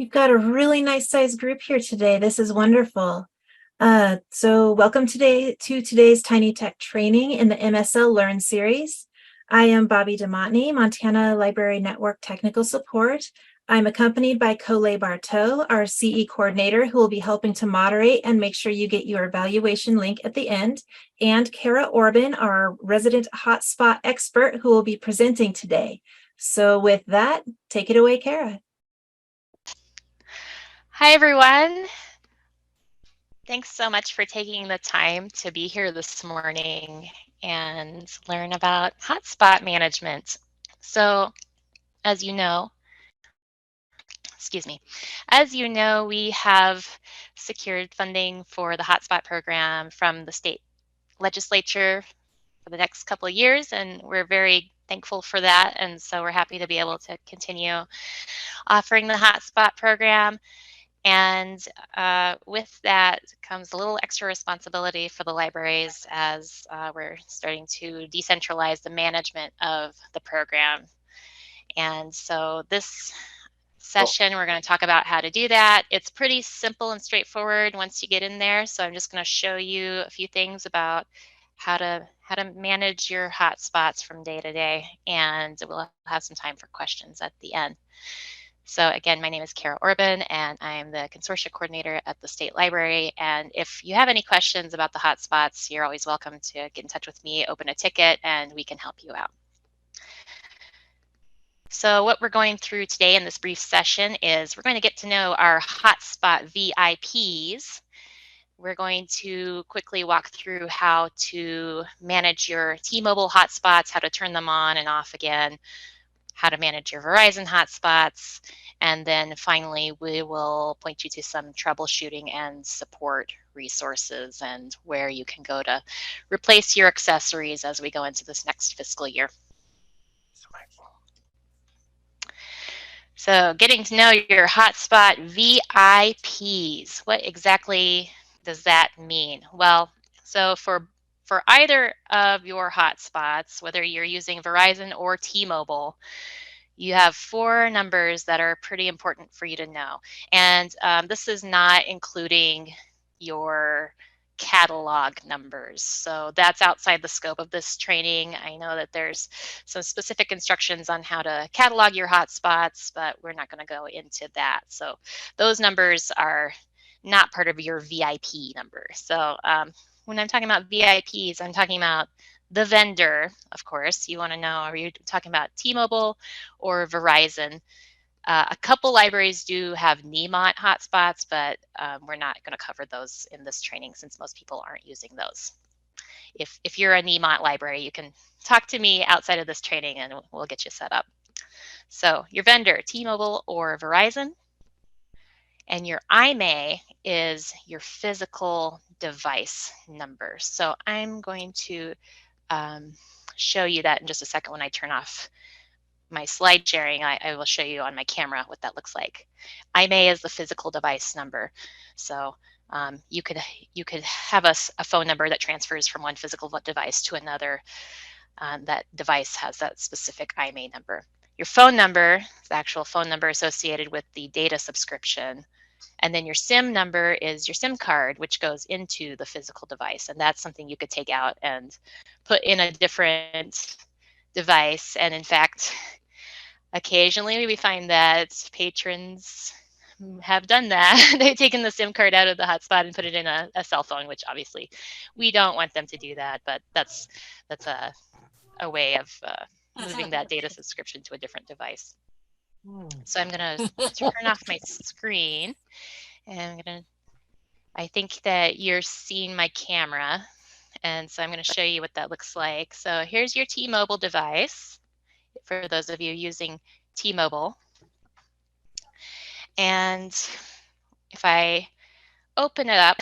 You've got a really nice sized group here today. This is wonderful. So welcome today to today's Tiny Tech training in the MSL Learn series. I am Bobby DeMontney, Montana Library Network Technical Support. I'm accompanied by Coley Bartow, our CE coordinator, who will be helping to moderate and make sure you get your evaluation link at the end, and Kara Orban, our resident hotspot expert, who will be presenting today. So with that, take it away, Kara. Hi, everyone. Thanks so much for taking the time to be here this morning and learn about hotspot management. So, as you know, we have secured funding for the hotspot program from the state legislature for the next couple of years, and we're very thankful for that. And so we're happy to be able to continue offering the hotspot program. And with that comes a little extra responsibility for the libraries as we're starting to decentralize the management of the program. And so this session, we're going to talk about how to do that. It's pretty simple and straightforward once you get in there. So I'm just going to show you a few things about how to manage your hotspots from day to day, and we'll have some time for questions at the end. So again, my name is Kara Orban, and I'm the consortia coordinator at the State Library. And if you have any questions about the hotspots, you're always welcome to get in touch with me, open a ticket, and we can help you out. So what we're going through today in this brief session is we're going to get to know our hotspot VIPs. We're going to quickly walk through how to manage your T-Mobile hotspots, how to turn them on and off again, how to manage your Verizon hotspots, and then finally we will point you to some troubleshooting and support resources and where you can go to replace your accessories as we go into this next fiscal year. So getting to know your hotspot VIPs, what exactly does that mean? Well, so for either of your hotspots, whether you're using Verizon or T-Mobile, you have 4 numbers that are pretty important for you to know. And this is not including your catalog numbers. So that's outside the scope of this training. I know that there's some specific instructions on how to catalog your hotspots, but we're not going to go into that. So those numbers are not part of your VIP number. So when I'm talking about VIPs, I'm talking about the vendor, of course. You want to know, are you talking about T-Mobile or Verizon? A couple libraries do have NEMOT hotspots, but we're not going to cover those in this training since most people aren't using those. If you're a NEMOT library, you can talk to me outside of this training and we'll get you set up. So your vendor, T-Mobile or Verizon, and your IMEI is your physical device number. So I'm going to show you that in just a second when I turn off my slide sharing. I will show you on my camera what that looks like. IMEI is the physical device number. So you could have a phone number that transfers from one physical device to another. That device has that specific IMEI number. Your phone number is the actual phone number associated with the data subscription. And then your SIM number is your SIM card, which goes into the physical device. And that's something you could take out and put in a different device. And in fact, occasionally we find that patrons have done that. They've taken the SIM card out of the hotspot and put it in a cell phone, which obviously we don't want them to do that. But that's a way of moving that data subscription to a different device. So I'm going to turn off my screen, and I think that you're seeing my camera, and so I'm going to show you what that looks like. So here's your T-Mobile device for those of you using T-Mobile. And if I open it up,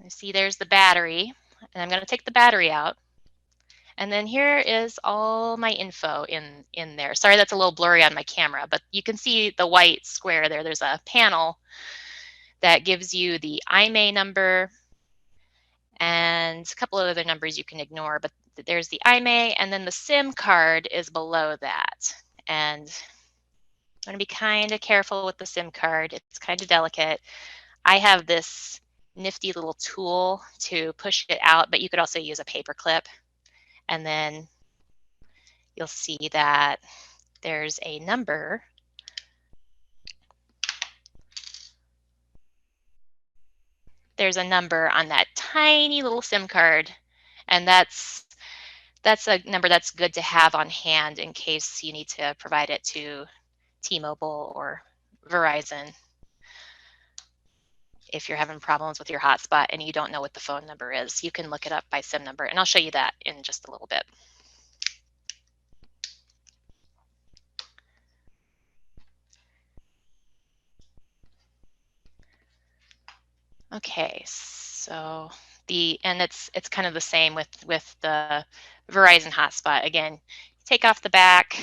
you see there's the battery, and I'm going to take the battery out. And then here is all my info in there. Sorry, that's a little blurry on my camera, but you can see the white square there. There's a panel that gives you the IMEI number and a couple of other numbers you can ignore, but there's the IMEI, and then the SIM card is below that. And I'm going to be kind of careful with the SIM card. It's kind of delicate. I have this nifty little tool to push it out, but you could also use a paper clip. And then you'll see that there's a number. There's a number on that tiny little SIM card, and that's a number that's good to have on hand in case you need to provide it to T-Mobile or Verizon if you're having problems with your hotspot and you don't know what the phone number is. You can look it up by SIM number, and I'll show you that in just a little bit. Okay, so it's kind of the same with the Verizon hotspot. Again, take off the back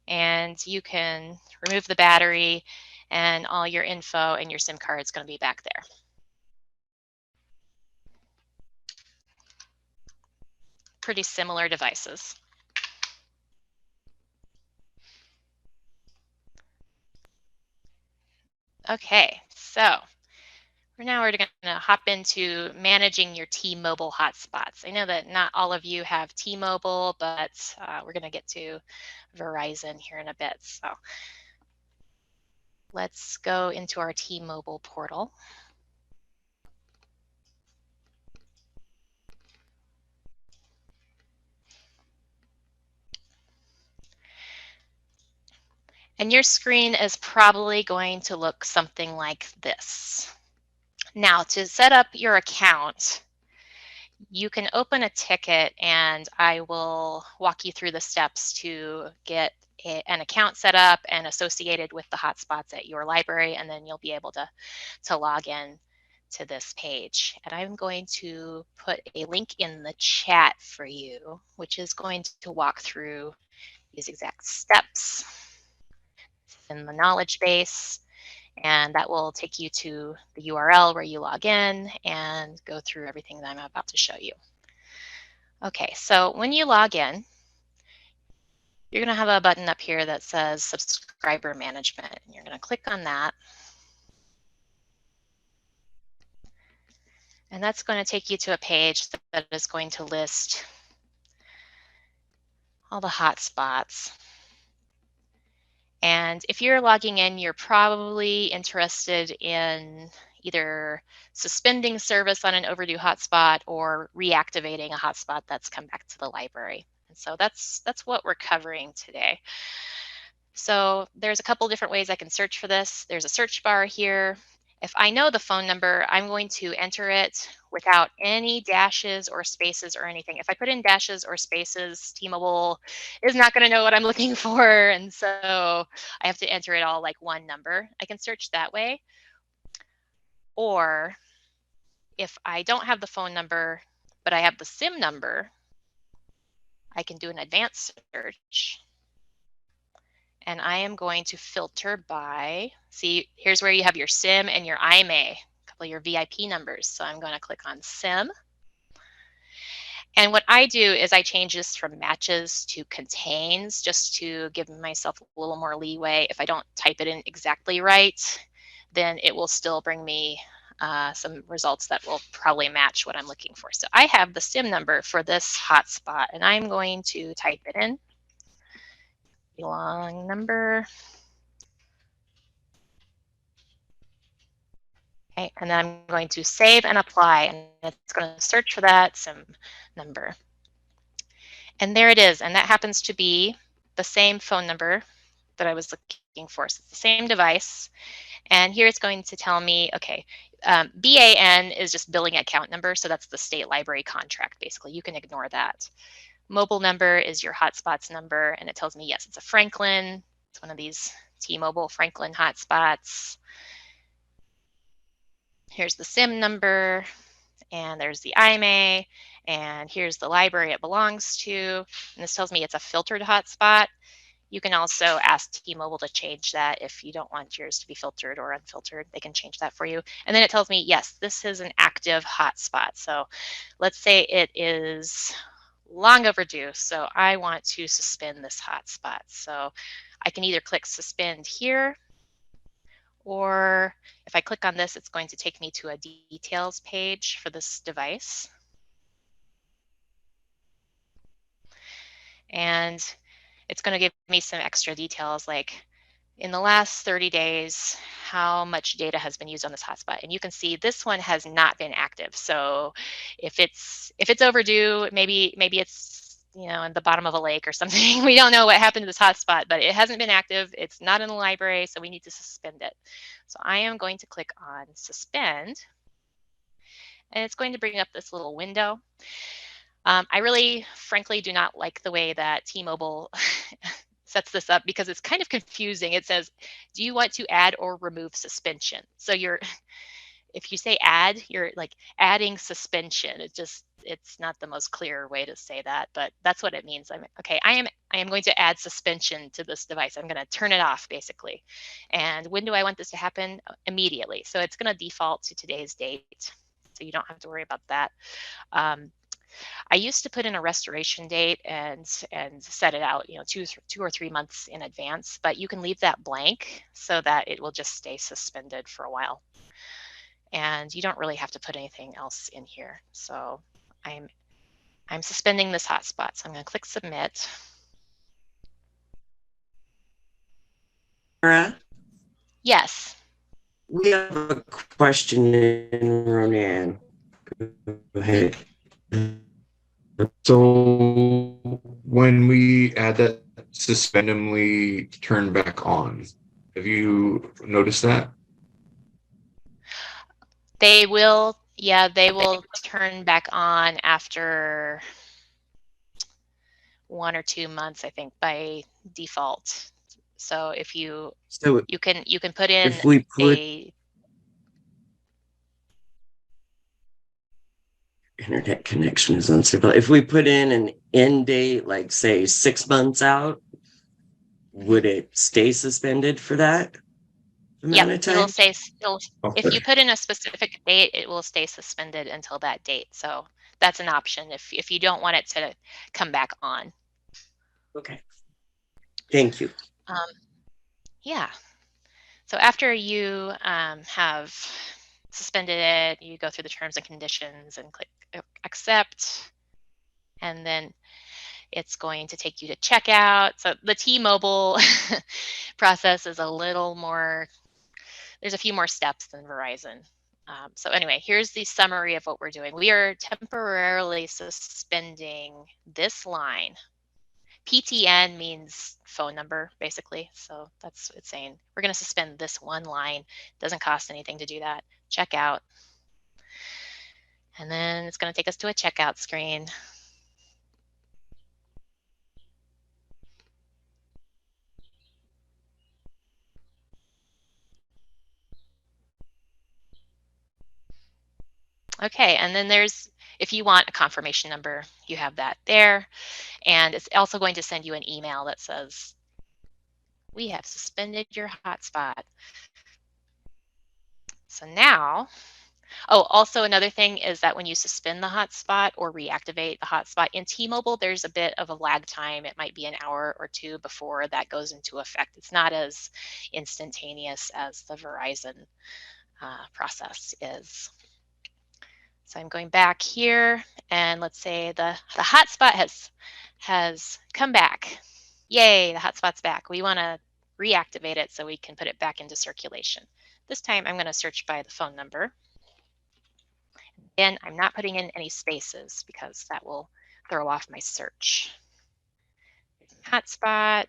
and you can remove the battery, and all your info and your SIM card is going to be back there. Pretty similar devices. Okay, so now we're going to hop into managing your T-Mobile hotspots. I know that not all of you have T-Mobile, but we're going to get to Verizon here in a bit. So let's go into our T-Mobile portal. And your screen is probably going to look something like this. Now, to set up your account, you can open a ticket and I will walk you through the steps to get an account set up and associated with the hotspots at your library, and then you'll be able to log in to this page. And I'm going to put a link in the chat for you, which is going to walk through these exact steps in the knowledge base. And that will take you to the URL where you log in and go through everything that I'm about to show you. Okay, so when you log in, you're going to have a button up here that says Subscriber Management. And you're going to click on that. And that's going to take you to a page that is going to list all the hotspots. And if you're logging in, you're probably interested in either suspending service on an overdue hotspot or reactivating a hotspot that's come back to the library. And so that's what we're covering today. So there's a couple different ways I can search for this. There's a search bar here. If I know the phone number, I'm going to enter it without any dashes or spaces or anything. If I put in dashes or spaces, T-Mobile is not going to know what I'm looking for. And so I have to enter it all like one number. I can search that way. Or if I don't have the phone number, but I have the SIM number, I can do an advanced search. And I am going to filter by, see, here's where you have your SIM and your IMEI, a couple of your VIP numbers. So I'm going to click on SIM. And what I do is I change this from matches to contains just to give myself a little more leeway. If I don't type it in exactly right, then it will still bring me some results that will probably match what I'm looking for. So I have the SIM number for this hotspot, and I'm going to type it in. Long number. Okay, and then I'm going to save and apply, and it's going to search for that SIM number. And there it is, and that happens to be the same phone number that I was looking for. So it's the same device. And here it's going to tell me, okay, BAN is just billing account number, so that's the state library contract, basically. You can ignore that. Mobile number is your hotspots number, and it tells me, yes, it's a Franklin. It's one of these T-Mobile Franklin hotspots. Here's the SIM number, and there's the IMEI, and here's the library it belongs to. And this tells me it's a filtered hotspot. You can also ask T-Mobile to change that if you don't want yours to be filtered or unfiltered. They can change that for you. And then it tells me, yes, this is an active hotspot. So let's say it is long overdue. So I want to suspend this hotspot. So I can either click suspend here, or if I click on this, it's going to take me to a details page for this device. And it's going to give me some extra details like in the last 30 days, how much data has been used on this hotspot. And you can see this one has not been active. So if it's overdue, maybe it's in the bottom of a lake or something. We don't know what happened to this hotspot, but it hasn't been active. It's not in the library, so we need to suspend it. So I am going to click on suspend, and it's going to bring up this little window. I really, frankly, do not like the way that T-Mobile sets this up because it's kind of confusing. It says, do you want to add or remove suspension? So if you say add, you're like adding suspension. It's not the most clear way to say that, but that's what it means. I am going to add suspension to this device. I'm going to turn it off basically. And when do I want this to happen? Immediately. So it's going to default to today's date. So you don't have to worry about that. I used to put in a restoration date and set it out, 2 or 3 months in advance, but you can leave that blank so that it will just stay suspended for a while. And you don't really have to put anything else in here. So I'm suspending this hotspot. So I'm going to click submit. Sarah, Yes. we have a question in Ronan. Go ahead. So when we add that suspendingly turn back on, have you noticed that? They will turn back on after 1 or 2 months, I think, by default. So if you So can put in if we put a internet connection is unstable, if we put in an end date, like say 6 months out, would it stay suspended for that Yep, amount of it'll time? say if you Okay. put in a specific date, it will stay suspended until that date. So that's an option if you don't want it to come back on. Okay. Thank you. Um, yeah. So after you have suspended it, you go through the terms and conditions and click accept, and then it's going to take you to checkout. So the T-Mobile process is a little more, there's a few more steps than Verizon. So anyway, here's the summary of what we're doing. We are temporarily suspending this line. PTN means phone number, basically. So that's what it's saying. We're going to suspend this one line. Doesn't cost anything to do that. Checkout. And then it's going to take us to a checkout screen. Okay, and then if you want a confirmation number, you have that there. And it's also going to send you an email that says, we have suspended your hotspot. So now, also another thing is that when you suspend the hotspot or reactivate the hotspot in T-Mobile, there's a bit of a lag time. It might be an hour or two before that goes into effect. It's not as instantaneous as the Verizon process is. So I'm going back here, and let's say the hotspot has come back. Yay, the hotspot's back. We want to reactivate it so we can put it back into circulation. This time I'm going to search by the phone number. And I'm not putting in any spaces because that will throw off my search. Hotspot,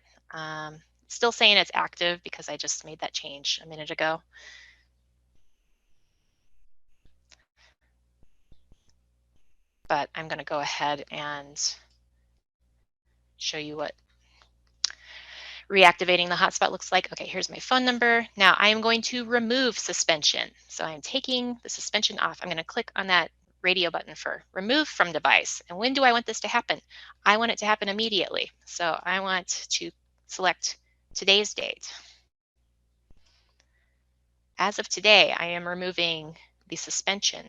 still saying it's active because I just made that change a minute ago. But I'm going to go ahead and show you what reactivating the hotspot looks like. Okay, here's my phone number. Now I am going to remove suspension. So I'm taking the suspension off. I'm going to click on that radio button for remove from device. And when do I want this to happen? I want it to happen immediately. So I want to select today's date. As of today, I am removing the suspension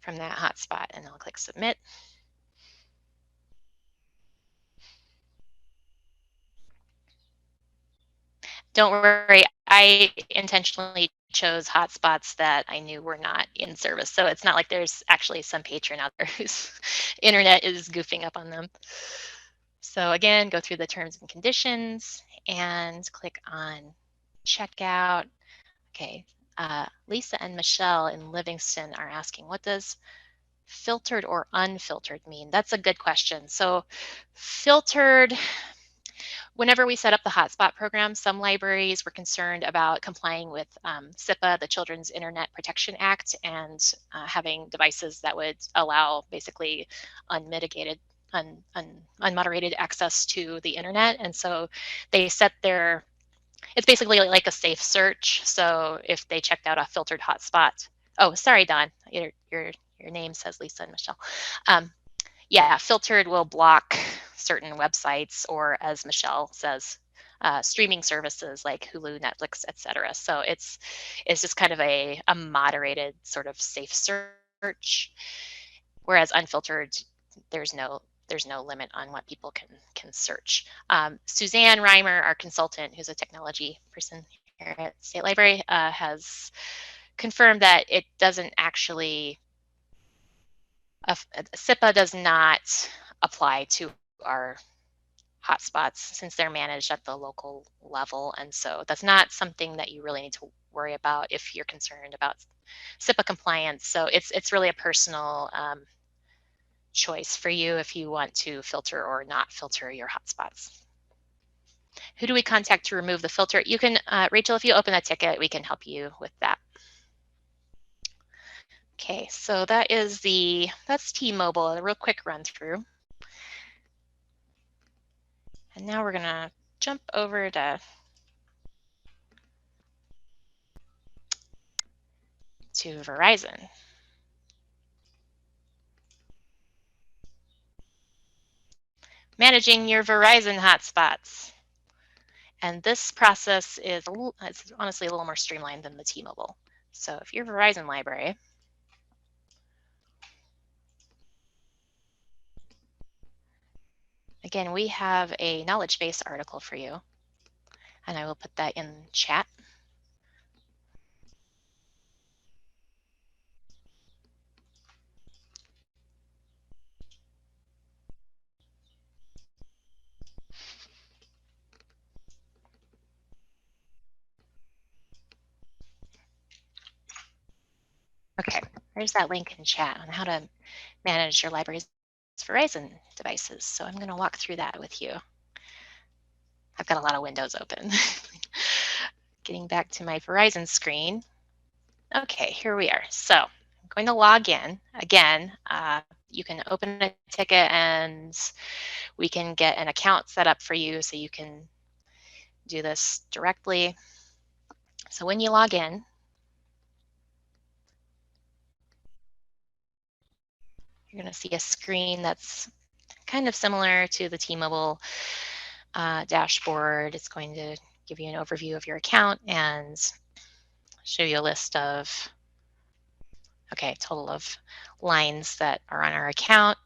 from that hotspot, and I'll click submit. Don't worry, I intentionally chose hotspots that I knew were not in service. So it's not like there's actually some patron out there whose internet is goofing up on them. So again, go through the terms and conditions and click on checkout. Okay, Lisa and Michelle in Livingston are asking, what does filtered or unfiltered mean? That's a good question. So filtered, whenever we set up the hotspot program, some libraries were concerned about complying with CIPA, the Children's Internet Protection Act, and having devices that would allow basically unmitigated, unmoderated access to the internet. And so they set their, it's basically like a safe search. So if they checked out a filtered hotspot, oh, sorry, Don, your name says Lisa and Michelle. Yeah, filtered will block certain websites, or as Michelle says, streaming services like Hulu, Netflix, etc. So it's just kind of a moderated sort of safe search, whereas unfiltered, there's no limit on what people can search. Suzanne Reimer, our consultant, who's a technology person here at State Library, has confirmed that it doesn't actually, CIPA does not apply to our hotspots since they're managed at the local level. And so that's not something that you really need to worry about if you're concerned about CIPA compliance. So it's really a personal choice for you if you want to filter or not filter your hotspots. Who do we contact to remove the filter? You can, Rachel, if you open a ticket, we can help you with that. Okay, so that's T-Mobile, a real quick run through. And now we're gonna jump over to Verizon. Managing your Verizon hotspots. And this process is it's honestly a little more streamlined than the T-Mobile. So if you're Verizon library, again, we have a knowledge base article for you, and I will put that in chat. Okay, there's that link in chat on how to manage your library's Verizon devices. So I'm going to walk through that with you. I've got a lot of windows open. Getting back to my Verizon screen. Okay, here we are. So I'm going to log in. Again, you can open a ticket and we can get an account set up for you so you can do this directly. So when you log in, you're going to see a screen that's kind of similar to the T-Mobile dashboard. It's going to give you an overview of your account and show you a list of, okay, total of lines that are on our account.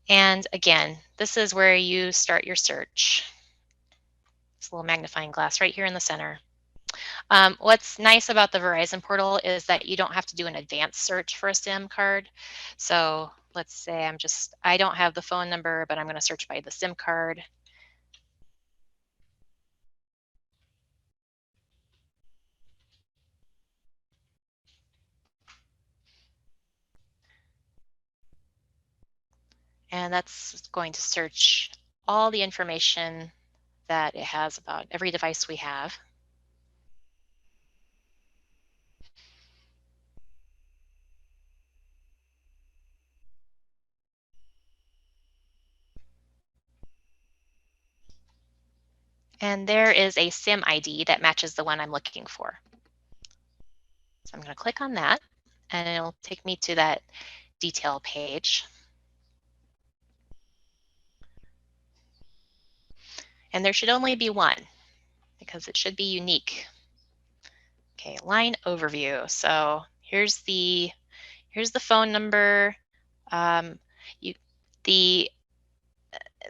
And again, this is where you start your search. This little magnifying glass right here in the center. What's nice about the Verizon portal is that you don't have to do an advanced search for a SIM card. So let's say I don't have the phone number, but I'm going to search by the SIM card. And that's going to search all the information that it has about every device we have. And there is a SIM ID that matches the one I'm looking for. So I'm going to click on that, and it'll take me to that detail page. And there should only be one because it should be unique. Okay, line overview. So here's the phone number.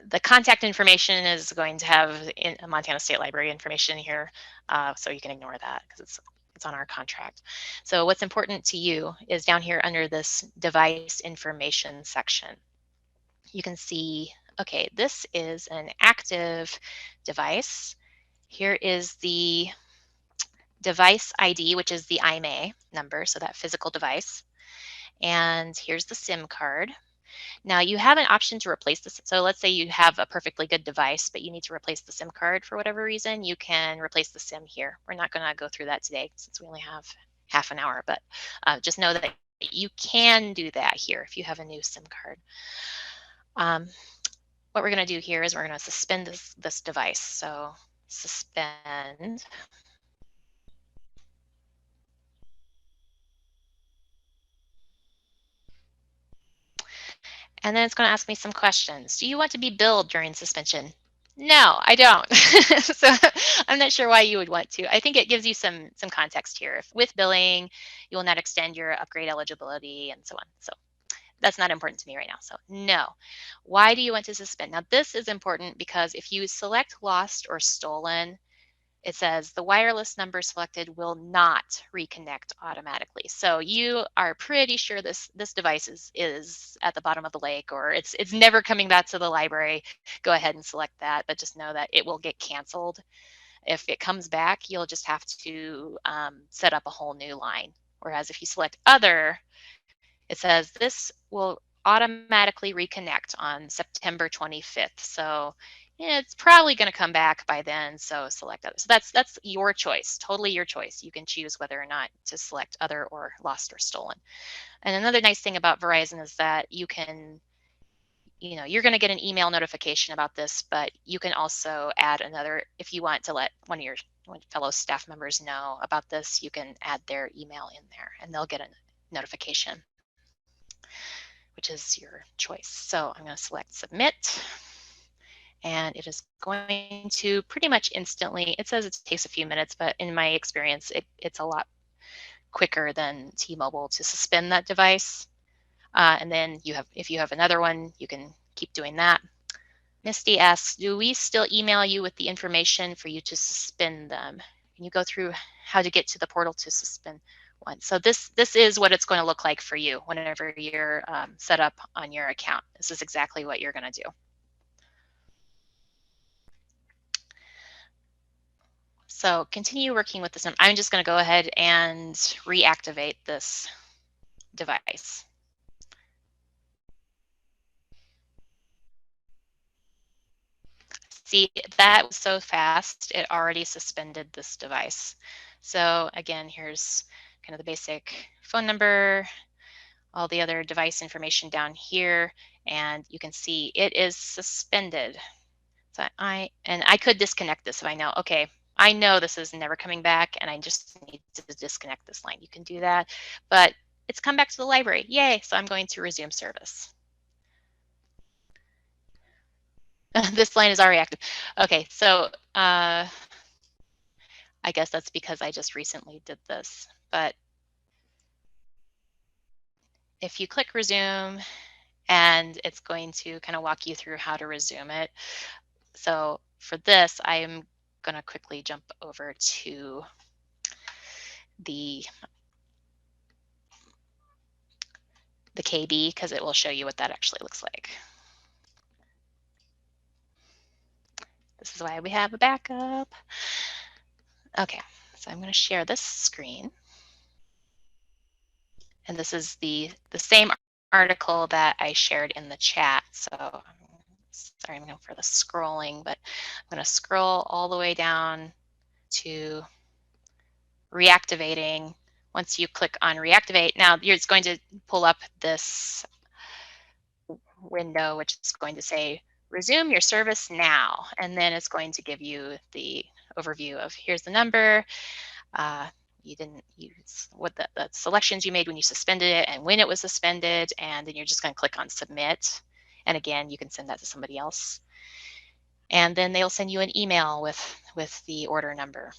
the contact information is going to have in Montana State Library information here, so you can ignore that because it's on our contract. So what's important to you is down here under this device information section. You can see, okay, this is an active device. Here is the device ID, which is the IMEI number, so that physical device. And here's the SIM card. Now you have an option to replace this. So let's say you have a perfectly good device, but you need to replace the SIM card for whatever reason, you can replace the SIM here. We're not going to go through that today since we only have half an hour, but just know that you can do that here if you have a new SIM card. What we're going to do here is we're going to suspend this device. So suspend. And then it's going to ask me some questions. Do you want to be billed during suspension? No, I don't. So I'm not sure why you would want to. I think it gives you some context here. If with billing, you will not extend your upgrade eligibility and so on. So that's not important to me right now. So no. Why do you want to suspend? Now this is important because if you select lost or stolen, it says the wireless number selected will not reconnect automatically. So you are pretty sure this device is at the bottom of the lake, or it's never coming back to the library. Go ahead and select that, but just know that it will get canceled. If it comes back, you'll just have to set up a whole new line. Whereas if you select other, it says this will automatically reconnect on September 25th. So it's probably going to come back by then, so select other. So that's your choice, totally your choice. You can choose whether or not to select other or lost or stolen. And another nice thing about Verizon is that you can, you're going to get an email notification about this, but you can also add another, if you want to let one of your fellow staff members know about this, you can add their email in there and they'll get a notification, which is your choice. So I'm going to select submit. And it is going to pretty much instantly, it says it takes a few minutes, but in my experience, it's a lot quicker than T-Mobile to suspend that device. And then if you have another one, you can keep doing that. Misty asks, do we still email you with the information for you to suspend them? Can you go through how to get to the portal to suspend one? So this is what it's going to look like for you whenever you're set up on your account. This is exactly what you're going to do. So continue working with this. I'm just going to go ahead and reactivate this device. See, that was so fast, it already suspended this device. So again, here's kind of the basic phone number, all the other device information down here, and you can see it is suspended. So I could disconnect this if I know, okay, I know this is never coming back and I just need to disconnect this line. You can do that, but it's come back to the library. Yay, so I'm going to resume service. This line is already active. Okay, so I guess that's because I just recently did this, but if you click resume, and it's going to kind of walk you through how to resume it. So for this, I am going to quickly jump over to the KB because it will show you what that actually looks like. This is why we have a backup. Okay, so I'm going to share this screen. And this is the same article that I shared in the chat. So sorry, I'm going for the scrolling, but I'm going to scroll all the way down to reactivating. Once you click on reactivate, now it's going to pull up this window, which is going to say resume your service now. And then it's going to give you the overview of here's the number. You didn't use what the selections you made when you suspended it and when it was suspended. And then you're just going to click on submit. And again, you can send that to somebody else. And then they'll send you an email with the order number.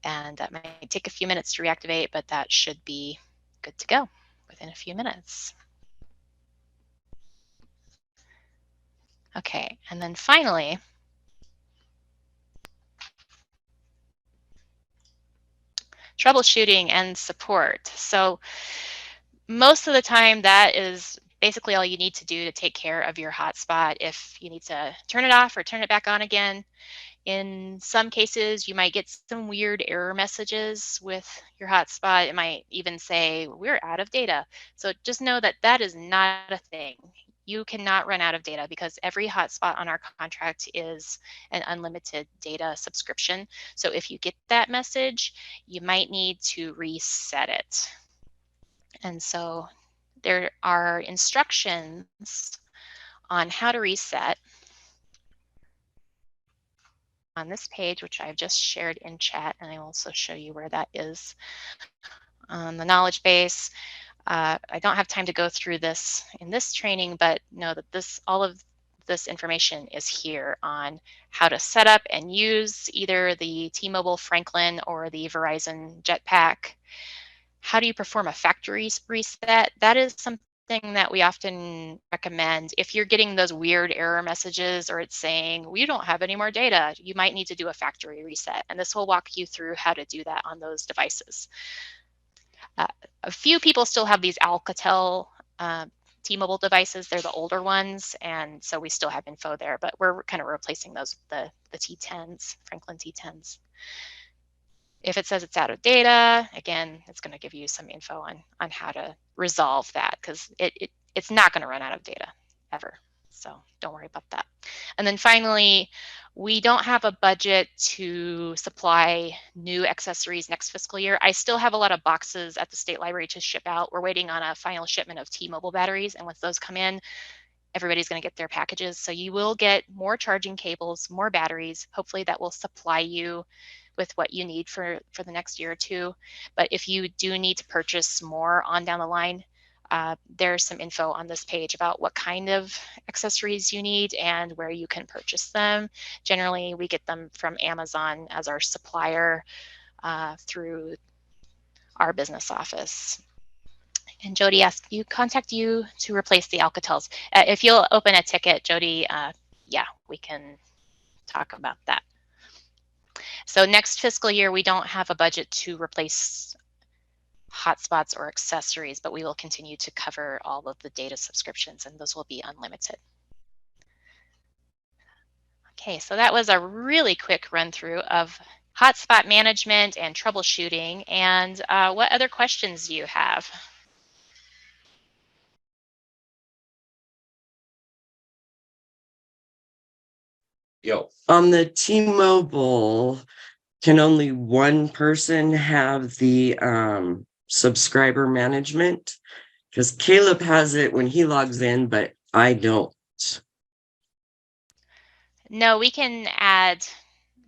And that might take a few minutes to reactivate, but that should be good to go within a few minutes. Okay, and then finally, troubleshooting and support. So most of the time that is basically all you need to do to take care of your hotspot. If you need to turn it off or turn it back on again, in some cases, you might get some weird error messages with your hotspot. It might even say, we're out of data. So just know that that is not a thing. You cannot run out of data because every hotspot on our contract is an unlimited data subscription. So if you get that message, you might need to reset it. And so there are instructions on how to reset on this page, which I've just shared in chat, and I will also show you where that is on the knowledge base. I don't have time to go through this in this training, but know that all of this information is here on how to set up and use either the T-Mobile Franklin or the Verizon Jetpack. How do you perform a factory reset? That is something that we often recommend. If you're getting those weird error messages or it's saying, we don't have any more data, you might need to do a factory reset. And this will walk you through how to do that on those devices. A few people still have these Alcatel T-Mobile devices. They're the older ones, and so we still have info there, but we're kind of replacing those, the T10s, Franklin T10s. If it says it's out of data, again, it's going to give you some info on how to resolve that, because it's not going to run out of data ever. So don't worry about that. And then finally, we don't have a budget to supply new accessories next fiscal year. I still have a lot of boxes at the state library to ship out. We're waiting on a final shipment of T-Mobile batteries, and once those come in, everybody's going to get their packages. So you will get more charging cables, more batteries. Hopefully that will supply you with what you need for the next year or two. But if you do need to purchase more on down the line, there's some info on this page about what kind of accessories you need and where you can purchase them. Generally, we get them from Amazon as our supplier through our business office. And Jody asked contact you to replace the Alcatels. If you'll open a ticket, Jody, yeah, we can talk about that. So next fiscal year, we don't have a budget to replace hotspots or accessories, but we will continue to cover all of the data subscriptions, and those will be unlimited. Okay, so that was a really quick run through of hotspot management and troubleshooting. And what other questions do you have? On the T-Mobile, can only one person have the subscriber management? Because Caleb has it when he logs in, but I don't. No, we can add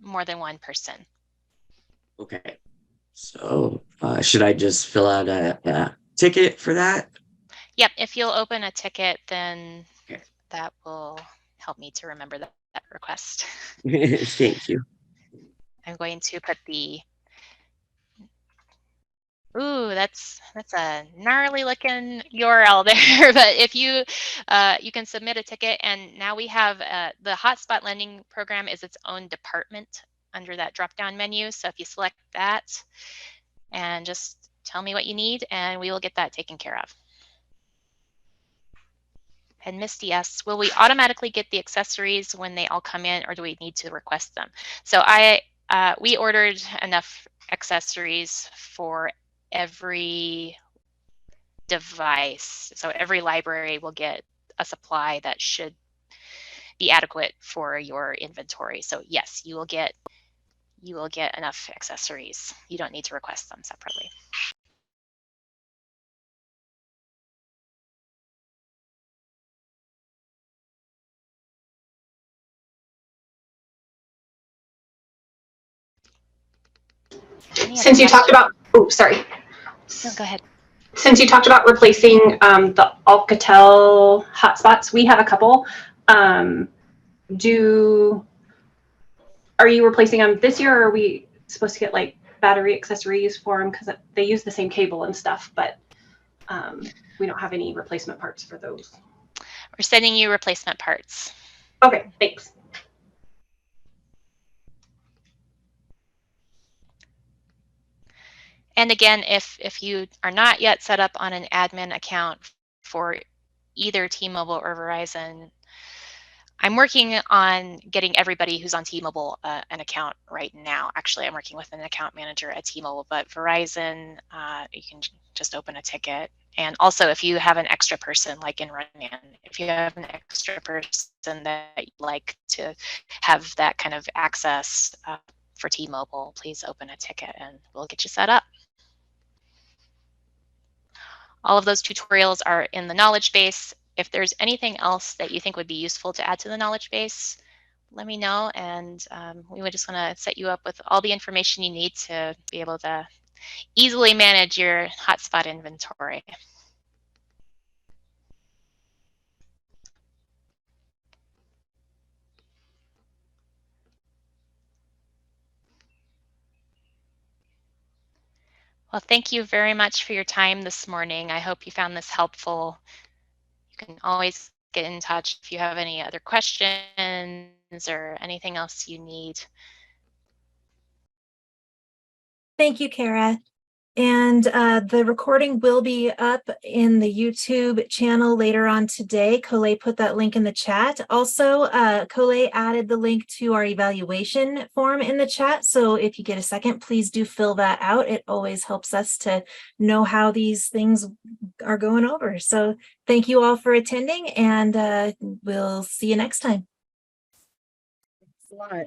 more than one person. Okay. So should I just fill out a ticket for that? Yep, if you'll open a ticket, then Okay. that will help me to remember that request. Thank you. I'm going to put the, ooh, that's a gnarly looking URL there. But if you you can submit a ticket, and now we have the hotspot lending program is its own department under that drop down menu. So if you select that and just tell me what you need, and we will get that taken care of. And Misty asks, will we automatically get the accessories when they all come in, or do we need to request them? So we ordered enough accessories for every device. So every library will get a supply that should be adequate for your inventory. So yes, you will get enough accessories. You don't need to request them separately. Since you talked about, oh, sorry. No, go ahead. Since you talked about replacing the Alcatel hotspots, we have a couple. Are you replacing them this year, or are we supposed to get like battery accessories for them, because they use the same cable and stuff, but we don't have any replacement parts for those? We're sending you replacement parts. Okay, thanks. And again, if you are not yet set up on an admin account for either T-Mobile or Verizon, I'm working on getting everybody who's on T-Mobile an account right now. Actually, I'm working with an account manager at T-Mobile, but Verizon, you can just open a ticket. And also, if you have an extra person, like in Runyon, if you have an extra person that you'd like to have that kind of access for T-Mobile, please open a ticket and we'll get you set up. All of those tutorials are in the knowledge base. If there's anything else that you think would be useful to add to the knowledge base, let me know, and we were just going to set you up with all the information you need to be able to easily manage your hotspot inventory. Well, thank you very much for your time this morning. I hope you found this helpful. You can always get in touch if you have any other questions or anything else you need. Thank you, Kara. And the recording will be up in the YouTube channel later on today. Colette put that link in the chat. Also, Colette added the link to our evaluation form in the chat. So if you get a second, please do fill that out. It always helps us to know how these things are going over. So thank you all for attending, and we'll see you next time. Thanks a lot.